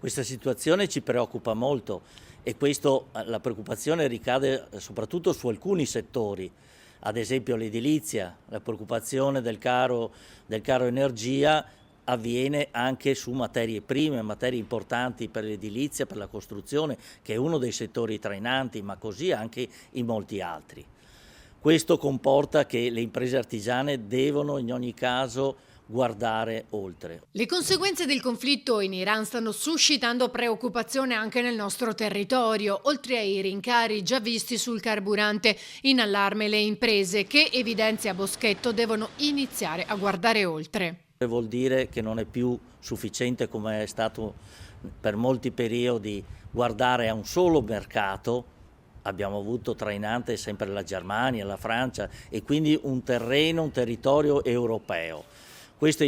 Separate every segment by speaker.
Speaker 1: Questa situazione ci preoccupa molto e la preoccupazione ricade soprattutto su alcuni settori, ad esempio l'edilizia. La preoccupazione del caro energia avviene anche su materie prime, materie importanti per l'edilizia, per la costruzione, che è uno dei settori trainanti, ma così anche in molti altri. Questo comporta che le imprese artigiane devono in ogni caso guardare oltre.
Speaker 2: Le conseguenze del conflitto in Iran stanno suscitando preoccupazione anche nel nostro territorio, oltre ai rincari già visti sul carburante. In allarme le imprese che, evidenzia Boschetto, devono iniziare a guardare oltre.
Speaker 1: Vuol dire che non è più sufficiente, come è stato per molti periodi, guardare a un solo mercato. Abbiamo avuto trainante sempre la Germania, la Francia e quindi un territorio europeo. Questa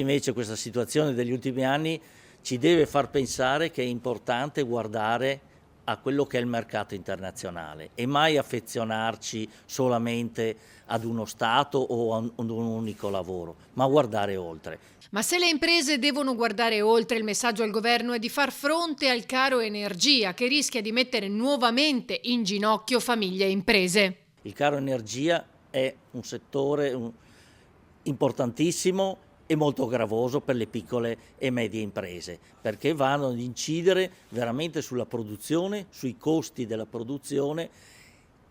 Speaker 1: situazione degli ultimi anni ci deve far pensare che è importante guardare a quello che è il mercato internazionale e mai affezionarci solamente ad uno Stato o ad un unico lavoro, ma guardare oltre.
Speaker 2: Ma se le imprese devono guardare oltre, il messaggio al governo è di far fronte al caro energia che rischia di mettere nuovamente in ginocchio famiglie e imprese.
Speaker 1: Il caro energia è un settore importantissimo e molto gravoso per le piccole e medie imprese, perché vanno ad incidere veramente sulla produzione, sui costi della produzione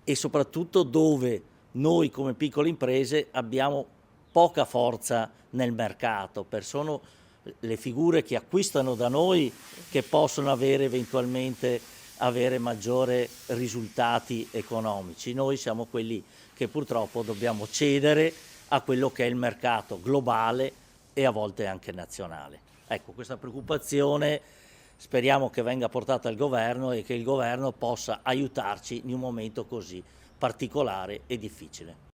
Speaker 1: e soprattutto dove noi come piccole imprese abbiamo poca forza nel mercato, sono le figure che acquistano da noi che possono eventualmente avere maggiori risultati economici. Noi siamo quelli che purtroppo dobbiamo cedere a quello che è il mercato globale e a volte anche nazionale. Ecco, questa preoccupazione speriamo che venga portata al governo e che il governo possa aiutarci in un momento così particolare e difficile.